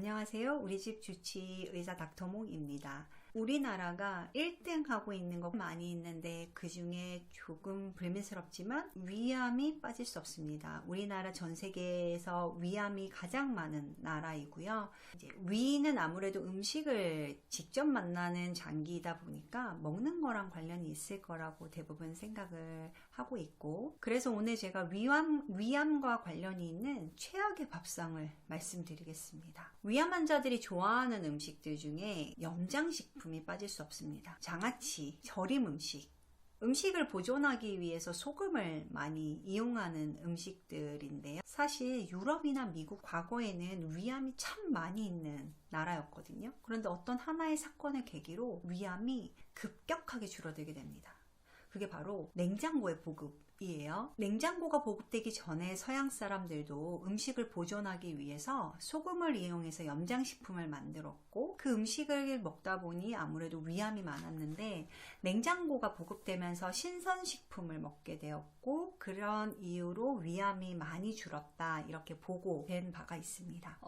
안녕하세요. 우리집 주치 의사 닥터몽입니다. 우리나라가 1등 하고 있는 거 많이 있는데 그 중에 조금 불미스럽지만 위암이 빠질 수 없습니다. 우리나라 전 세계에서 위암이 가장 많은 나라이고요. 이제 위는 아무래도 음식을 직접 만나는 장기이다 보니까 먹는 거랑 관련이 있을 거라고 대부분 생각을 하고 있고, 그래서 오늘 제가 위암과 관련이 있는 최악의 밥상을 말씀드리겠습니다. 위암 환자들이 좋아하는 음식들 중에 염장식품이 빠질 수 없습니다. 장아찌, 절임 음식을 보존하기 위해서 소금을 많이 이용하는 음식들인데요. 사실 유럽이나 미국 과거에는 위암이 참 많이 있는 나라였거든요. 그런데 어떤 하나의 사건을 계기로 위암이 급격하게 줄어들게 됩니다. 그게 바로 냉장고의 보급이에요. 냉장고가 보급되기 전에 서양 사람들도 음식을 보존하기 위해서 소금을 이용해서 염장식품을 만들었고, 그 음식을 먹다 보니 아무래도 위암이 많았는데 냉장고가 보급되면서 신선식품을 먹게 되었고, 그런 이유로 위암이 많이 줄었다, 이렇게 보고된 바가 있습니다.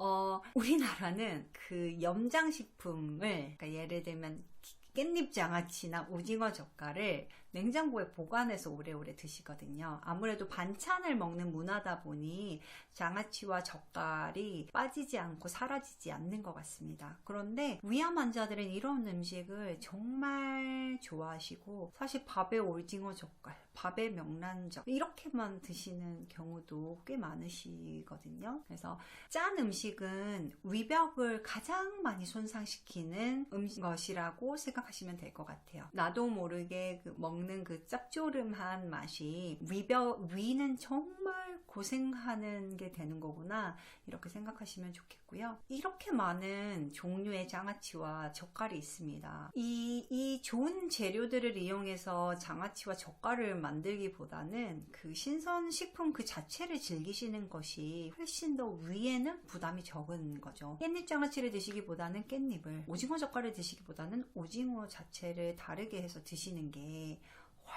우리나라는 그 염장식품을, 그러니까 예를 들면 깻잎 장아찌나 오징어 젓갈을 냉장고에 보관해서 오래오래 드시거든요. 아무래도 반찬을 먹는 문화다 보니 장아찌와 젓갈이 빠지지 않고 사라지지 않는 것 같습니다. 그런데 위암 환자들은 이런 음식을 정말 좋아하시고, 사실 밥에 오징어 젓갈, 밥에 명란젓 이렇게만 드시는 경우도 꽤 많으시거든요. 그래서 짠 음식은 위벽을 가장 많이 손상시키는 것이라고 생각하시면 될 것 같아요. 나도 모르게 먹는 그 짭조름한 맛이 위는 정말 고생하는 게 되는 거구나, 이렇게 생각하시면 좋겠고요. 이렇게 많은 종류의 장아찌와 젓갈이 있습니다. 이 좋은 재료들을 이용해서 장아찌와 젓갈을 만들기보다는 그 신선식품 그 자체를 즐기시는 것이 훨씬 더 위에는 부담이 적은 거죠. 깻잎 장아찌를 드시기보다는 깻잎을, 오징어 젓갈을 드시기보다는 오징어 자체를 다르게 해서 드시는 게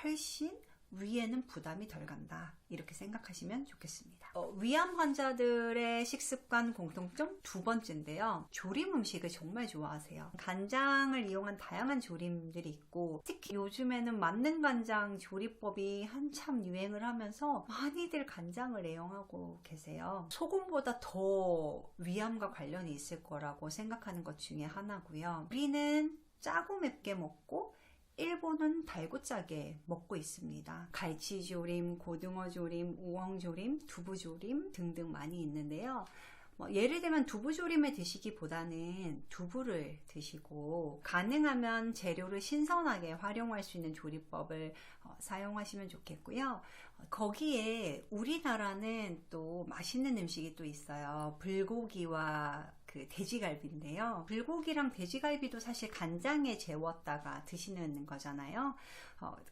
훨씬 위에는 부담이 덜 간다, 이렇게 생각하시면 좋겠습니다. 위암 환자들의 식습관 공통점 두 번째인데요. 조림 음식을 정말 좋아하세요. 간장을 이용한 다양한 조림들이 있고, 특히 요즘에는 만능 간장 조리법이 한참 유행을 하면서 많이들 간장을 애용하고 계세요. 소금보다 더 위암과 관련이 있을 거라고 생각하는 것 중에 하나고요. 우리는 짜고 맵게 먹고 일본은 달고 짜게 먹고 있습니다. 갈치조림, 고등어조림, 우엉조림, 두부조림 등등 많이 있는데요. 예를 들면 두부조림을 드시기보다는 두부를 드시고, 가능하면 재료를 신선하게 활용할 수 있는 조리법을 사용하시면 좋겠고요. 거기에 우리나라는 또 맛있는 음식이 또 있어요. 불고기와 그 돼지갈비인데요. 불고기랑 돼지갈비도 사실 간장에 재웠다가 드시는 거잖아요.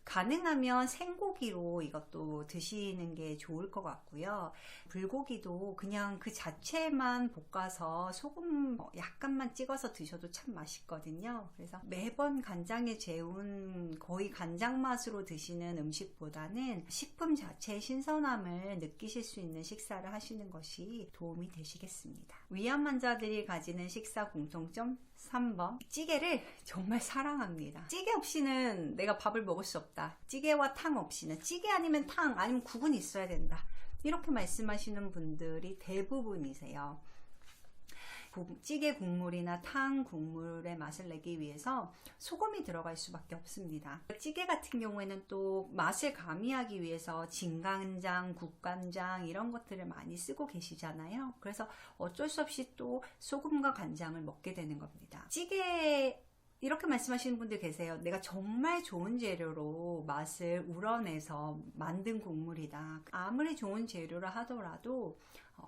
가능하면 생고기로 이것도 드시는 게 좋을 것 같고요. 불고기도 그냥 그 자체만 볶아서 소금 약간만 찍어서 드셔도 참 맛있거든요. 그래서 매번 간장에 재운 거의 간장 맛으로 드시는 음식보다는 식품 자체의 신선함을 느끼실 수 있는 식사를 하시는 것이 도움이 되시겠습니다. 위암 환자들이 가지는 식사 공통점 3번, 찌개를 정말 사랑합니다. 찌개 없이는 내가 밥을 먹을 수 없다. 찌개와 탕 없이는, 찌개 아니면 탕 아니면 국은 있어야 된다, 이렇게 말씀하시는 분들이 대부분이세요. 찌개 국물이나 탕 국물의 맛을 내기 위해서 소금이 들어갈 수밖에 없습니다. 찌개 같은 경우에는 또 맛을 가미하기 위해서 진간장, 국간장 이런 것들을 많이 쓰고 계시잖아요. 그래서 어쩔 수 없이 또 소금과 간장을 먹게 되는 겁니다. 찌개 이렇게 말씀하시는 분들 계세요. 내가 정말 좋은 재료로 맛을 우러내서 만든 국물이다. 아무리 좋은 재료라 하더라도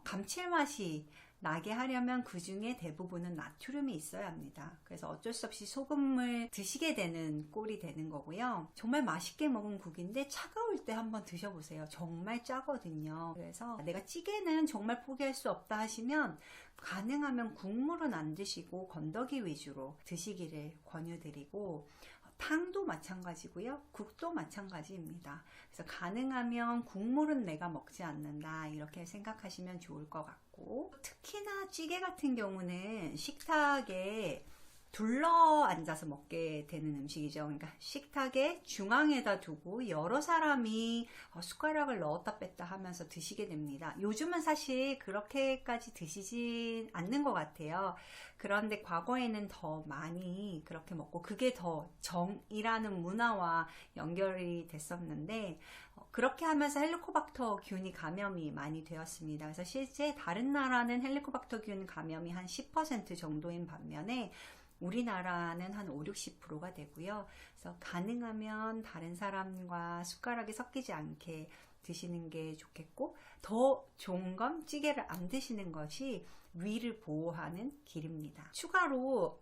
감칠맛이 나게 하려면 그 중에 대부분은 나트륨이 있어야 합니다. 그래서 어쩔 수 없이 소금을 드시게 되는 꼴이 되는 거고요. 정말 맛있게 먹은 국인데 차가울 때 한번 드셔보세요. 정말 짜거든요. 그래서 내가 찌개는 정말 포기할 수 없다 하시면 가능하면 국물은 안 드시고 건더기 위주로 드시기를 권유드리고, 탕도 마찬가지고요. 국도 마찬가지입니다. 그래서 가능하면 국물은 내가 먹지 않는다, 이렇게 생각하시면 좋을 것 같고, 먹고, 특히나 찌개 같은 경우는 식탁에 둘러 앉아서 먹게 되는 음식이죠. 그러니까 식탁의 중앙에다 두고 여러 사람이 숟가락을 넣었다 뺐다 하면서 드시게 됩니다. 요즘은 사실 그렇게까지 드시진 않는 것 같아요. 그런데 과거에는 더 많이 그렇게 먹고, 그게 더 정이라는 문화와 연결이 됐었는데, 그렇게 하면서 헬리코박터균이 감염이 많이 되었습니다. 그래서 실제 다른 나라는 헬리코박터균 감염이 한 10% 정도인 반면에 우리나라는 한 50-60%가 되고요. 그래서 가능하면 다른 사람과 숟가락이 섞이지 않게 드시는 게 좋겠고, 더 좋은 건 찌개를 안 드시는 것이 위를 보호하는 길입니다. 추가로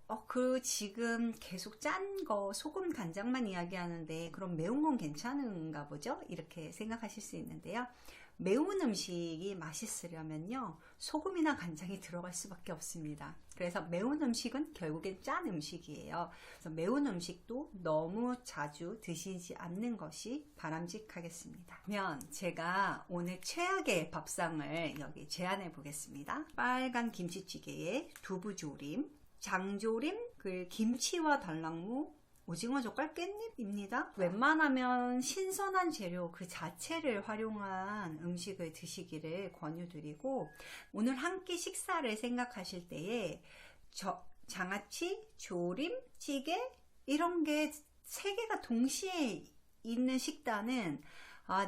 지금 계속 짠 거 소금 간장만 이야기하는데 그럼 매운 건 괜찮은가 보죠? 이렇게 생각하실 수 있는데요. 매운 음식이 맛있으려면요, 소금이나 간장이 들어갈 수밖에 없습니다. 그래서 매운 음식은 결국엔 짠 음식이에요. 그래서 매운 음식도 너무 자주 드시지 않는 것이 바람직하겠습니다. 그러면 제가 오늘 최악의 밥상을 여기 제안해 보겠습니다. 빨간 김치찌개에 두부조림, 장조림, 김치와 달랑무, 오징어 젓갈, 깻잎입니다. 웬만하면 신선한 재료 그 자체를 활용한 음식을 드시기를 권유드리고, 오늘 한 끼 식사를 생각하실 때에 장아찌, 조림, 찌개 이런 게 세 개가 동시에 있는 식단은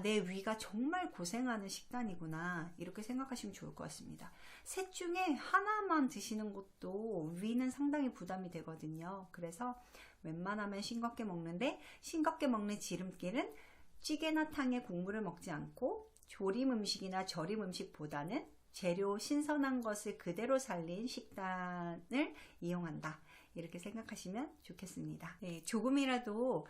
내 위가 정말 고생하는 식단이구나, 이렇게 생각하시면 좋을 것 같습니다. 셋 중에 하나만 드시는 것도 위는 상당히 부담이 되거든요. 그래서 웬만하면 싱겁게 먹는데, 싱겁게 먹는 지름길은 찌개나 탕에 국물을 먹지 않고 조림 음식이나 절임 음식보다는 재료 신선한 것을 그대로 살린 식단을 이용한다, 이렇게 생각하시면 좋겠습니다. 네, 조금이라도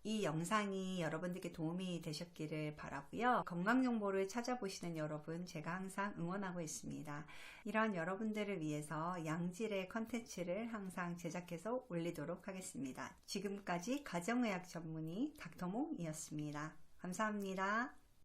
이 영상이 여러분들께 도움이 되셨기를 바라고요. 건강 정보를 찾아보시는 여러분, 제가 항상 응원하고 있습니다. 이런 여러분들을 위해서 양질의 컨텐츠를 항상 제작해서 올리도록 하겠습니다. 지금까지 가정의학 전문의 닥터몽이었습니다. 감사합니다.